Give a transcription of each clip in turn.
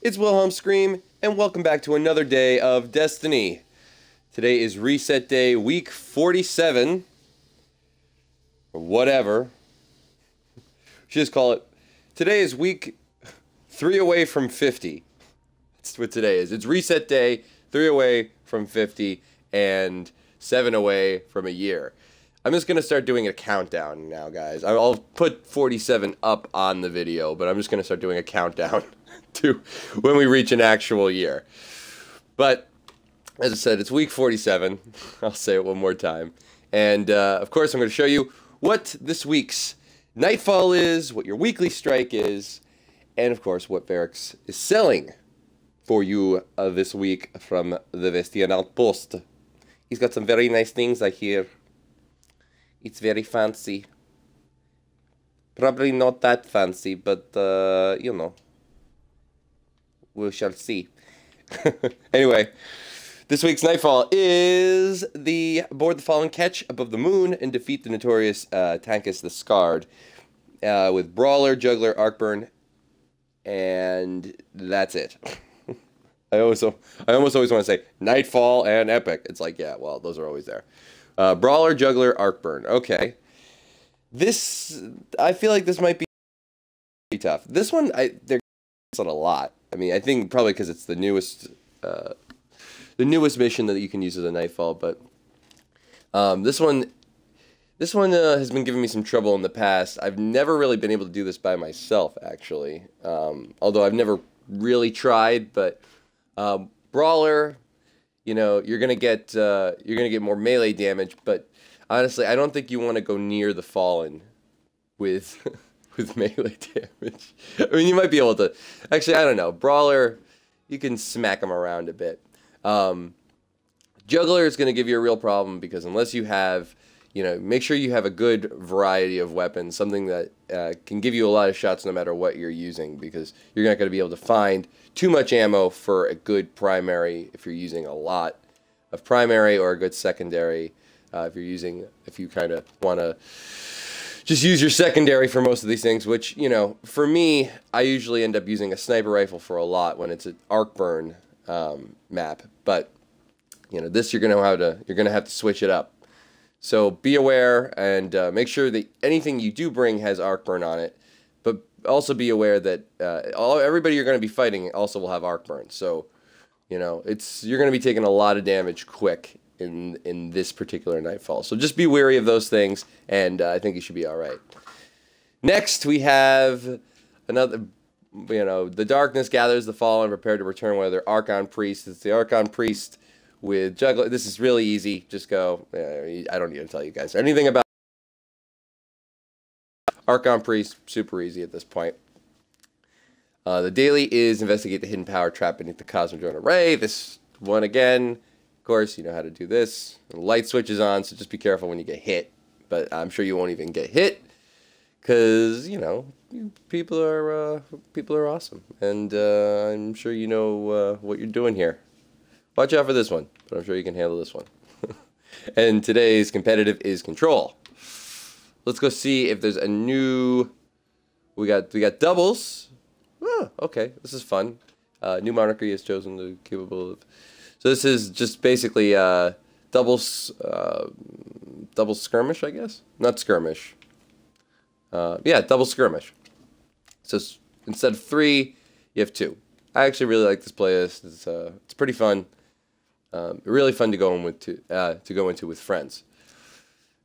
It's Wilhelm Scream, and welcome back to another day of Destiny. Today is reset day, week 47, or whatever. Should just call it. Today is week 3 away from 50. That's what today is. It's reset day, 3 away from 50, and 7 away from a year. I'm just going to start doing a countdown now, guys. I'll put 47 up on the video, but I'm just going to start doing a countdown to when we reach an actual year. But, as I said, it's week 47. I'll say it one more time. And, of course, I'm going to show you what this week's Nightfall is, what your weekly strike is, and, of course, what Variks is selling for you this week from the Vestian Outpost. He's got some very nice things, I hear. It's very fancy. Probably not that fancy, but, you know. We shall see. Anyway, this week's Nightfall is board the fallen catch above the moon and defeat the notorious Tankus the Scarred with Brawler, Juggler, Arcburn, and that's it. I almost always want to say Nightfall and Epic. It's like, yeah, well, those are always there. Brawler, Juggler, Arcburn. Okay. I feel like this might be tough. This one, they're on a lot. I mean, I think probably because it's the newest mission that you can use as a Nightfall. But this one has been giving me some trouble in the past. I've never really been able to do this by myself, actually. Although I've never really tried. But Brawler, you know, you're gonna get more melee damage. But honestly, I don't think you want to go near the Fallen with with melee damage. I mean, you might be able to. Actually, I don't know. Brawler, you can smack them around a bit. Juggler is going to give you a real problem because unless you have, you know, make sure you have a good variety of weapons, something that can give you a lot of shots no matter what you're using, because you're not going to be able to find too much ammo for a good primary if you're using a lot of primary, or a good secondary if you kind of want to just use your secondary for most of these things, which, you know, for me, I usually end up using a sniper rifle for a lot when it's an Arcburn map. But, you know, this you're gonna have to switch it up. So be aware and make sure that anything you do bring has Arcburn on it. But also be aware that everybody you're going to be fighting also will have Arcburn. So, you know, you're going to be taking a lot of damage quick in this particular Nightfall. So just be wary of those things, and I think you should be all right. Next, we have another, you know, the darkness gathers the fallen, prepare to return one of their Archon Priests. It's the Archon Priest with Juggler. This is really easy. Just go. I don't need to tell you guys anything about Archon Priest. Super easy at this point. The daily is investigate the hidden power trapped beneath the Cosmic Drone Array. This one again. Of course, you know how to do this. The light switch is on, so just be careful when you get hit. But I'm sure you won't even get hit, because, you know, people are awesome, and I'm sure you know what you're doing here. Watch out for this one, but I'm sure you can handle this one. And today's competitive is Control. Let's go see if there's a new. We got doubles. Oh, okay, this is fun. New monarchy is chosen to capable of. So this is just basically double skirmish, I guess? Not skirmish. Yeah, double skirmish. So instead of 3, you have 2. I actually really like this playlist. It's pretty fun. Really fun to go into with friends.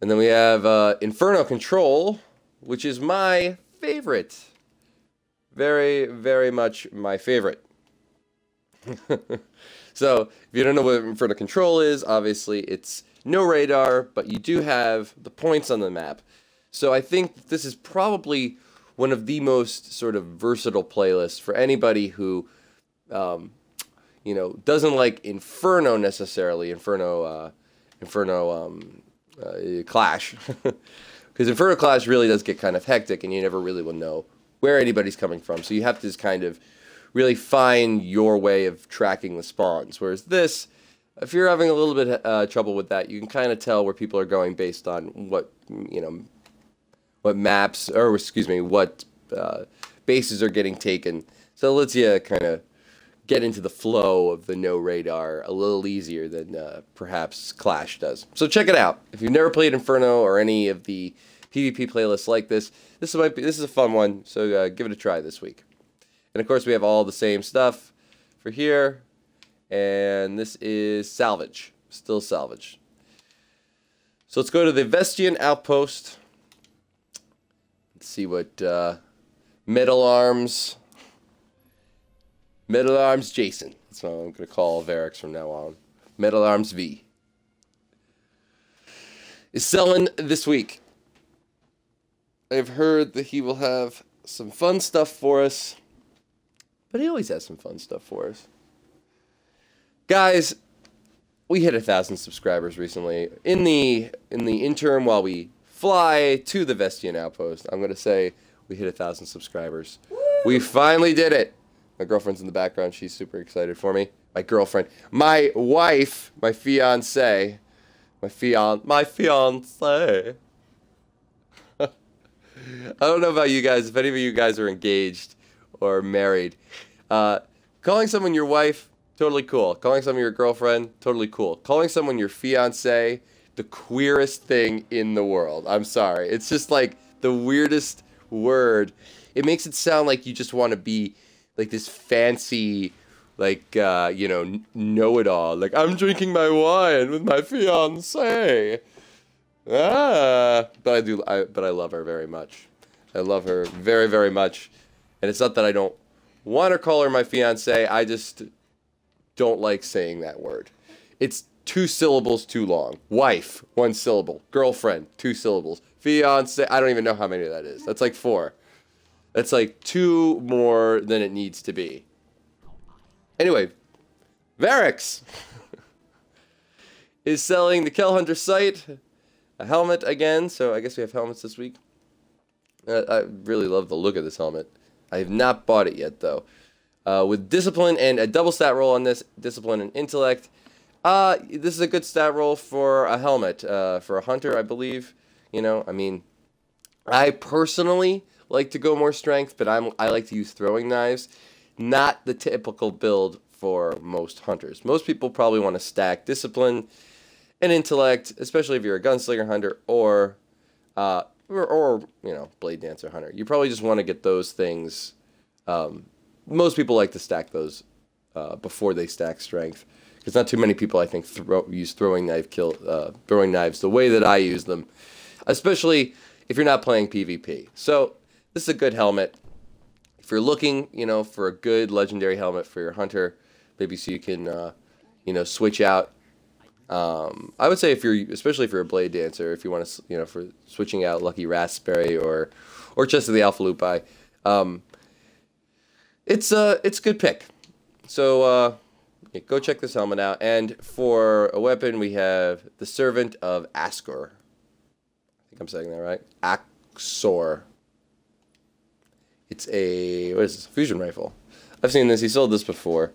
And then we have Inferno Control, which is my favorite. Very, very much my favorite. So, if you don't know what Inferno Control is, obviously it's no radar, but you do have the points on the map. So I think this is probably one of the most sort of versatile playlists for anybody who, you know, doesn't like Inferno necessarily, Inferno Clash. Because Inferno Clash really does get kind of hectic, and you never really will know where anybody's coming from. So you have to just kind of really find your way of tracking the spawns. Whereas this, if you're having a little bit trouble with that, you can kind of tell where people are going based on what, you know, what maps, or excuse me, what bases are getting taken. So it lets you kind of get into the flow of the no radar a little easier than perhaps Clash does. So check it out. If you've never played Inferno or any of the PvP playlists like this, this is a fun one. So give it a try this week. And of course we have all the same stuff for here, and this is salvage, still salvage. So let's go to the Vestian Outpost. Let's see what Metal Arms Jason. That's what I'm going to call Variks from now on. Metal Arms V is selling this week. I've heard that he will have some fun stuff for us, but he always has some fun stuff for us. Guys, we hit 1,000 subscribers recently. In the interim, while we fly to the Vestian Outpost, I'm going to say we hit 1,000 subscribers. Woo! We finally did it. My girlfriend's in the background. She's super excited for me. My girlfriend. My wife. My fiancé. My fiancé. I don't know about you guys. If any of you guys are engaged or married, calling someone your wife, totally cool. Calling someone your girlfriend, totally cool. Calling someone your fiancé, the queerest thing in the world. I'm sorry. It's just like the weirdest word. It makes it sound like you just want to be like this fancy, like, you know-it-all. Like, I'm drinking my wine with my fiancé. But I love her very much. I love her very, very much. And it's not that I don't want to call her my fiancé. I just don't like saying that word. It's 2 syllables too long. Wife, 1 syllable. Girlfriend, 2 syllables. Fiancé, I don't even know how many that is. That's like 4. That's like 2 more than it needs to be. Anyway, Variks is selling the Kell Hunter sight, a helmet again. So I guess we have helmets this week. I really love the look of this helmet. I have not bought it yet though. With discipline and a double stat roll on this, discipline and intellect. This is a good stat roll for a helmet, for a hunter, I believe. You know, I mean, I personally like to go more strength, but I like to use throwing knives. Not the typical build for most hunters. Most people probably want to stack discipline and intellect, especially if you're a gunslinger hunter or you know, blade dancer hunter. You probably just want to get those things. Most people like to stack those before they stack strength, because not too many people, I think, use throwing knives the way that I use them, especially if you're not playing PvP. So this is a good helmet. If you're looking, you know, for a good legendary helmet for your hunter, maybe so you can, you know, switch out. I would say especially if you're a blade dancer, if you want to, you know, for switching out Lucky Raspberry or Chest of the Alpha Lupi, it's a good pick. So yeah, go check this helmet out. And for a weapon, we have the Servant of Askor. I think I'm saying that right. Axor. It's a, what is this? Fusion rifle. I've seen this. He sold this before.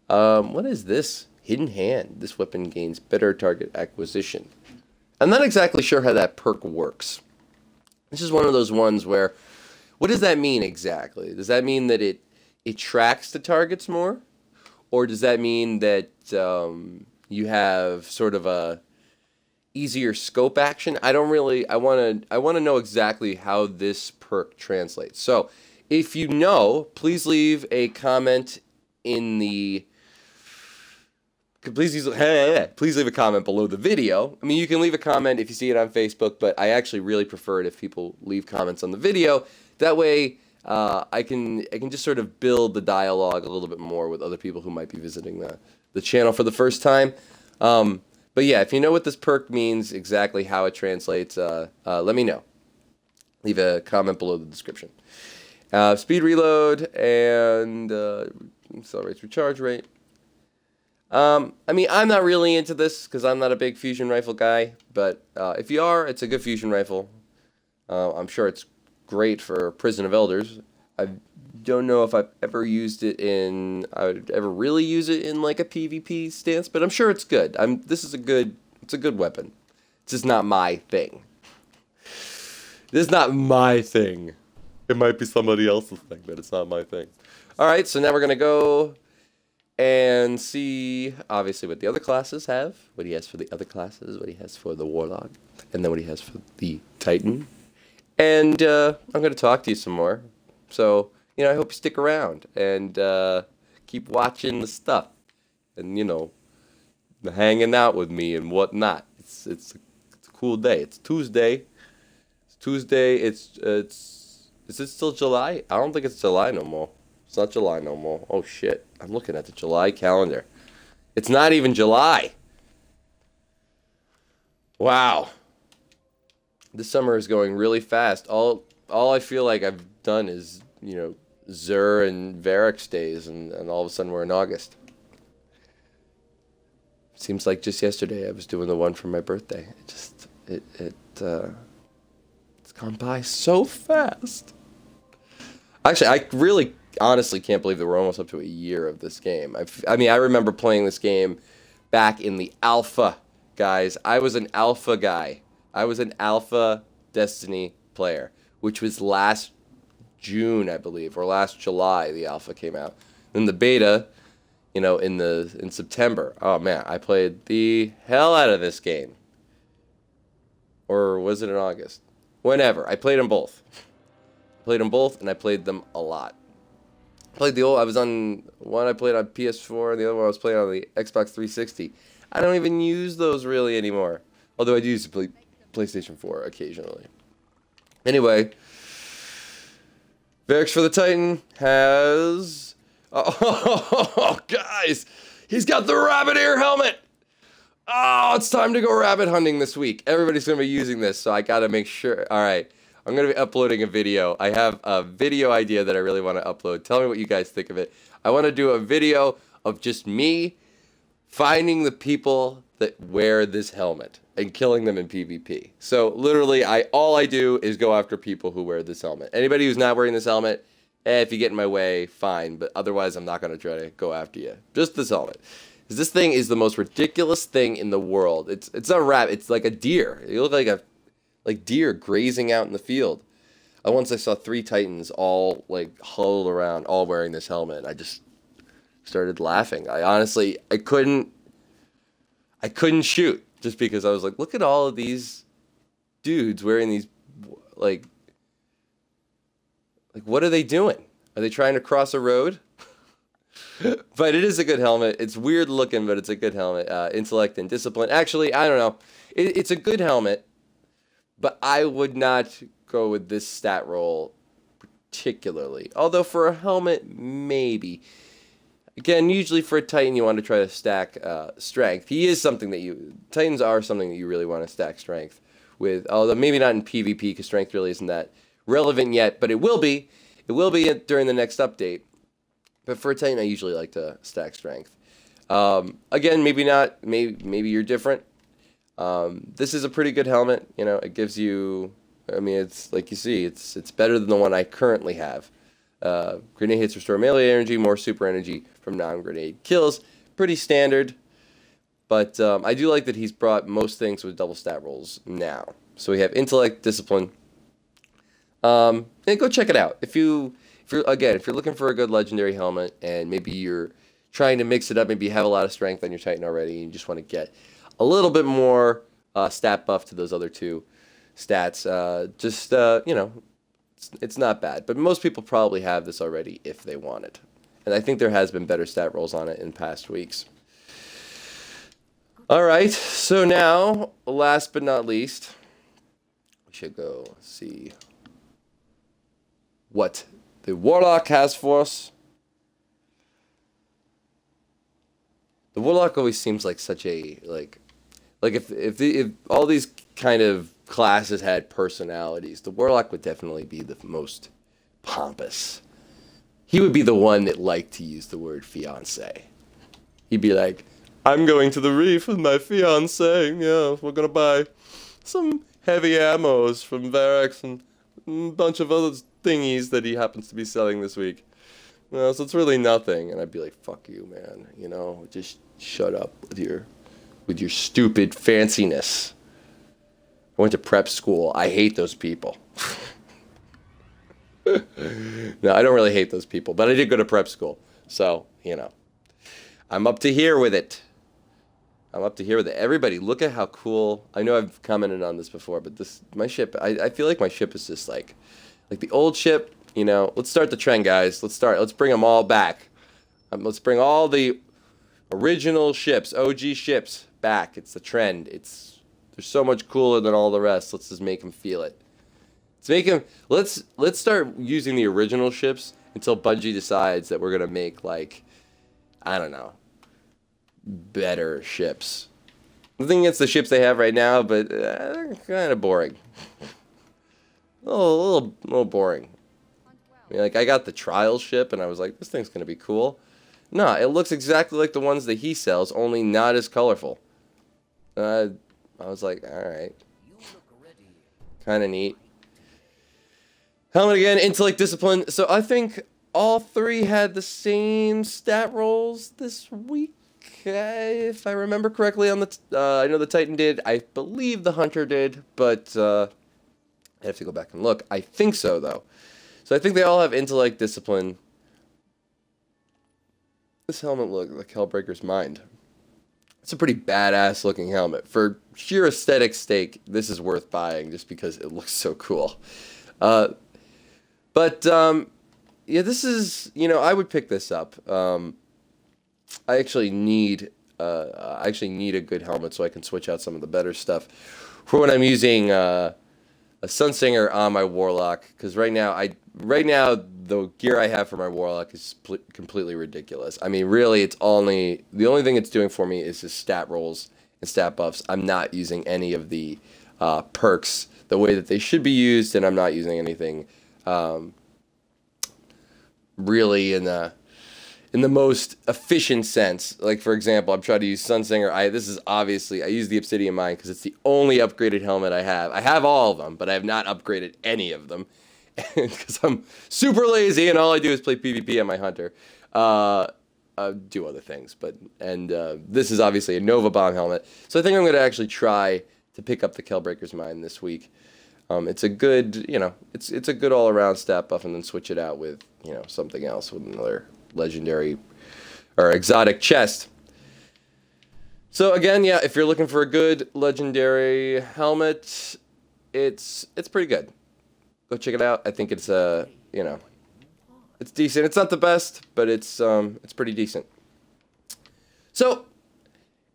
What is this? Hidden Hand. This weapon gains better target acquisition. I'm not exactly sure how that perk works. This is one of those ones where, what does that mean exactly? Does that mean that it tracks the targets more? Or does that mean that you have sort of a easier scope action? I want to know exactly how this perk translates. So, if you know, please leave a comment in the please leave a comment below the video. I mean, you can leave a comment if you see it on Facebook, but I actually really prefer it if people leave comments on the video. That way, I can just sort of build the dialogue a little bit more with other people who might be visiting the channel for the first time. But yeah, if you know what this perk means, exactly how it translates, let me know. Leave a comment below the description. Speed reload and accelerates recharge rate. I mean, I'm not really into this because I'm not a big fusion rifle guy, but if you are, it's a good fusion rifle. I'm sure it's great for Prison of Elders. I don't know if I've ever used it I would ever really use it in like a PvP stance, but I'm sure it's good. It's a good weapon. It's just not my thing. This is not my thing. It might be somebody else's thing, but it's not my thing. Alright, so now we're going to go and see, obviously, what the other classes have, what he has for the other classes, what he has for the Warlock, and then what he has for the Titan. And I'm going to talk to you some more. So, you know, I hope you stick around and keep watching the stuff and, you know, hanging out with me and whatnot. It's a cool day. It's Tuesday. It's Tuesday. Is it still July? I don't think it's July no more. It's not July no more. Oh, shit. I'm looking at the July calendar. It's not even July. Wow. This summer is going really fast. All I feel like I've done is, you know, Zur and Variks days, and all of a sudden we're in August. Seems like just yesterday I was doing the one for my birthday. It's gone by so fast. Actually, I really honestly can't believe that we're almost up to a year of this game. I mean, I remember playing this game back in the alpha, guys. I was an alpha guy. I was an alpha Destiny player, which was last June, I believe, or last July the alpha came out. Then the beta, you know, in September. Oh man, I played the hell out of this game. Or was it in August? Whenever. I played them both. Played them both, and I played them a lot. I was on one I played on PS4, and the other one I was playing on the Xbox 360. I don't even use those really anymore. Although I do use to play PlayStation 4 occasionally. Anyway, Variks for the Titan has... Oh, guys! He's got the rabbit ear helmet! Oh, it's time to go rabbit hunting this week. Everybody's going to be using this, so I got to make sure. All right, I'm going to be uploading a video. I have a video idea that I really want to upload. Tell me what you guys think of it. I want to do a video of just me finding the people that wear this helmet and killing them in PvP. So literally, all I do is go after people who wear this helmet. Anybody who's not wearing this helmet, if you get in my way, fine. But otherwise, I'm not going to try to go after you. Just this helmet. This thing is the most ridiculous thing in the world. It's not a rabbit. It's like a deer. You look like deer grazing out in the field. Once I saw 3 Titans all like huddled around, all wearing this helmet. I just started laughing. I couldn't shoot just because I was like, look at all of these dudes wearing these like what are they doing? Are they trying to cross a road? But it is a good helmet. It's weird looking, but it's a good helmet. Intellect and discipline. Actually, I don't know. It's a good helmet, but I would not go with this stat roll particularly. Although for a helmet, maybe. Again, usually for a Titan, you want to try to stack strength. Titans are something that you really want to stack strength with. Although maybe not in PvP, because strength really isn't that relevant yet. But it will be. It will be during the next update. But for a Titan, I usually like to stack strength. Again, maybe not. Maybe you're different. This is a pretty good helmet. You know, it gives you... I mean, it's like you see, it's better than the one I currently have. Grenade hits restore melee energy, more super energy from non-grenade kills. Pretty standard. But I do like that he's brought most things with double stat rolls now. So we have intellect, discipline. And go check it out. If you're looking for a good legendary helmet and maybe you're trying to mix it up, maybe you have a lot of strength on your Titan already and you just want to get a little bit more stat buff to those other 2 stats, you know, it's not bad. But most people probably have this already if they want it. And I think there has been better stat rolls on it in past weeks. Alright, so now, last but not least, we should go see what the Warlock has for us. The Warlock always seems like such a, like if all these kind of classes had personalities, the Warlock would definitely be the most pompous. He would be the one that liked to use the word fiancé. He'd be like, I'm going to the reef with my fiancé. Yeah, we're going to buy some heavy ammos from Variks and a bunch of other thingies that he happens to be selling this week. So it's really nothing. And I'd be like, fuck you, man. You know, just shut up with your stupid fanciness. I went to prep school. I hate those people. No, I don't really hate those people, but I did go to prep school. So, you know. I'm up to here with it. I'm up to here with it. Everybody, look at how cool. I know I've commented on this before, but my ship, I feel like my ship is just like the old ship, you know. Let's start the trend, guys. Let's bring them all back. Let's bring all the original ships, OG ships back. It's the trend. They're so much cooler than all the rest. Let's just make them feel it. Let's start using the original ships until Bungie decides that we're gonna make, like, I don't know, better ships. Nothing against the ships they have right now, but they're kind of boring. a little boring. I mean, like, I got the trial ship, and I was like, this thing's gonna be cool. No, it looks exactly like the ones that he sells, only not as colorful. I was like, all right, kind of neat. Helmet again, intellect, discipline. So I think all three had the same stat rolls this week, if I remember correctly. On the, I know the Titan did. I believe the Hunter did, but I have to go back and look. I think so, though. So I think they all have intellect, discipline. This helmet looks like Hellbreaker's Mind. It's a pretty badass looking helmet. For sheer aesthetic sake, this is worth buying just because it looks so cool. Yeah, this is, you know, I would pick this up. I actually need a good helmet so I can switch out some of the better stuff for when I'm using a Sunsinger on my Warlock, because right now the gear I have for my Warlock is completely ridiculous. I mean, really, the only thing it's doing for me is just stat rolls and stat buffs. I'm not using any of the perks the way that they should be used, and I'm not using anything really in the most efficient sense. Like, for example, I'm trying to use Sunsinger. I use the Obsidian Mine because it's the only upgraded helmet I have. I have all of them, but I have not upgraded any of them because I'm super lazy and all I do is play PvP on my Hunter. Do other things, and this is obviously a Nova Bomb helmet, so I think I'm going to actually try to pick up the Hellbreaker's Mind this week. It's a good, you know, it's a good all-around stat buff, and then switch it out with, you know, something else, with another legendary or exotic chest. So again, yeah, if you're looking for a good legendary helmet, it's pretty good. Go check it out. I think it's you know, it's decent. It's not the best, but it's pretty decent. So,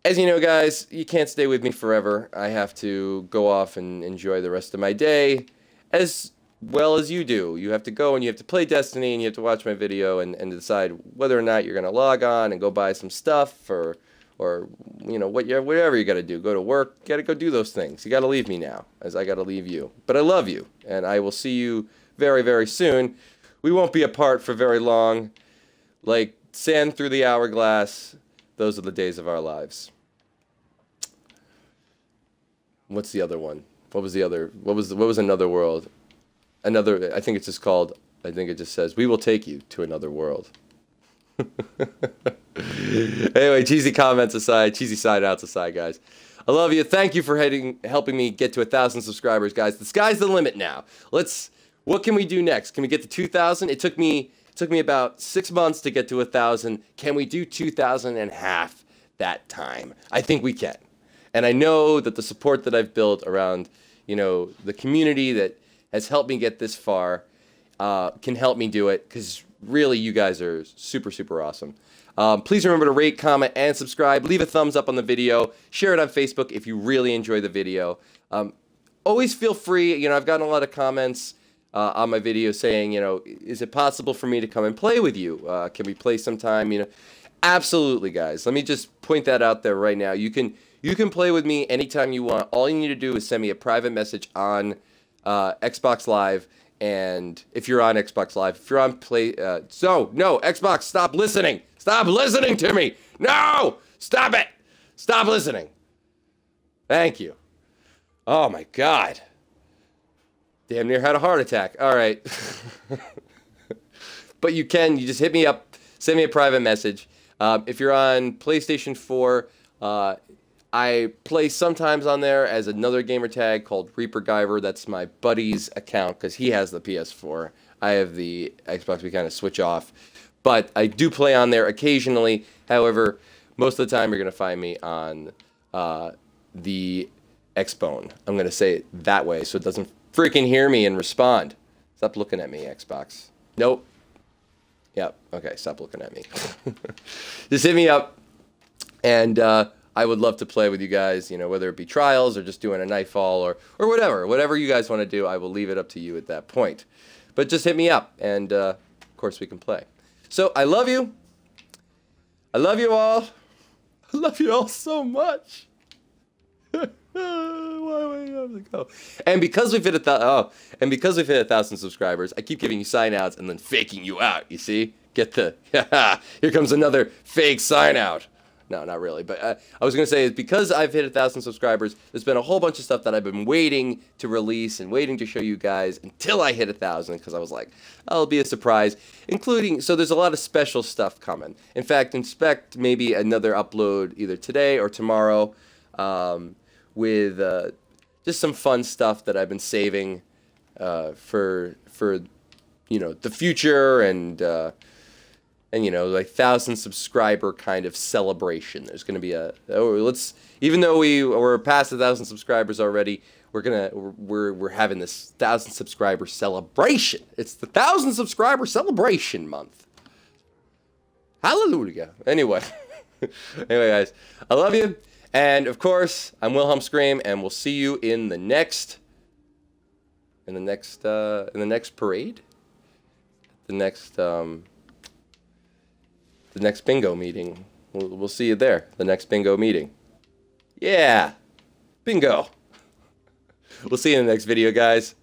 as you know, guys, you can't stay with me forever. I have to go off and enjoy the rest of my day as well as you do. You have to go and you have to play Destiny and you have to watch my video and decide whether or not you're going to log on and go buy some stuff or you know, whatever you got to do. Go to work. You got to go do those things. You got to leave me now, as I got to leave you. But I love you, and I will see you very, very soon. We won't be apart for very long. Like sand through the hourglass. Those are the days of our lives. What's the other one? What was the other? What was another world? I think it's just called. I think it just says, "We will take you to another world." Anyway, cheesy comments aside, cheesy side outs aside, guys. I love you. Thank you for helping me get to 1,000 subscribers, guys. The sky's the limit now. What can we do next? Can we get to 2,000? It took me about 6 months to get to 1,000. Can we do 2,000 and half that time? I think we can. And I know that the support that I've built around, you know, the community that has helped me get this far can help me do it, because really you guys are super, super awesome. Please remember to rate, comment, and subscribe. Leave a thumbs up on the video. Share it on Facebook if you really enjoy the video. Always feel free. You know, I've gotten a lot of comments on my video saying, you know, is it possible for me to come and play with you? Can we play sometime? You know, absolutely, guys. Let me just point that out there right now. You can play with me anytime you want. All you need to do is send me a private message on Xbox Live. And if you're on Xbox Live, if you're on no, Xbox, stop listening. Stop listening to me. No, stop it. Stop listening. Thank you. Oh my God. Damn near had a heart attack. All right. But you just hit me up, send me a private message. If you're on PlayStation 4, I play sometimes on there as another gamer tag called Reaper Guyver. That's my buddy's account because he has the PS4. I have the Xbox. We kind of switch off. But I do play on there occasionally. However, most of the time you're going to find me on the Xbone. I'm going to say it that way so it doesn't freaking hear me and respond. Stop looking at me, Xbox. Nope. Yep. Okay, stop looking at me. Just hit me up, and I would love to play with you guys, you know, whether it be trials or just doing a nightfall or whatever. Whatever you guys want to do, I will leave it up to you at that point. But just hit me up, and of course we can play. So, I love you. I love you all. I love you all so much. Why do I have to go? And because we've hit 1,000 subscribers, I keep giving you sign outs and then faking you out. You see? Get the here comes another fake sign out. No, not really. But I was gonna say is because I've hit 1,000 subscribers, there's been a whole bunch of stuff that I've been waiting to release and waiting to show you guys until I hit 1,000 because I was like, oh, it'll be a surprise. Including, so there's a lot of special stuff coming. In fact, expect maybe another upload either today or tomorrow. With just some fun stuff that I've been saving for you know the future and you know like 1,000 subscriber kind of celebration. There's going to be even though we're past 1,000 subscribers already, we're having this 1,000 subscriber celebration. It's the 1,000 subscriber celebration month. Hallelujah. Anyway, guys, I love you. And of course, I'm Wilhelm Scream, and we'll see you in the next parade, the next bingo meeting. We'll see you there. The next bingo meeting. Yeah, bingo. We'll see you in the next video, guys.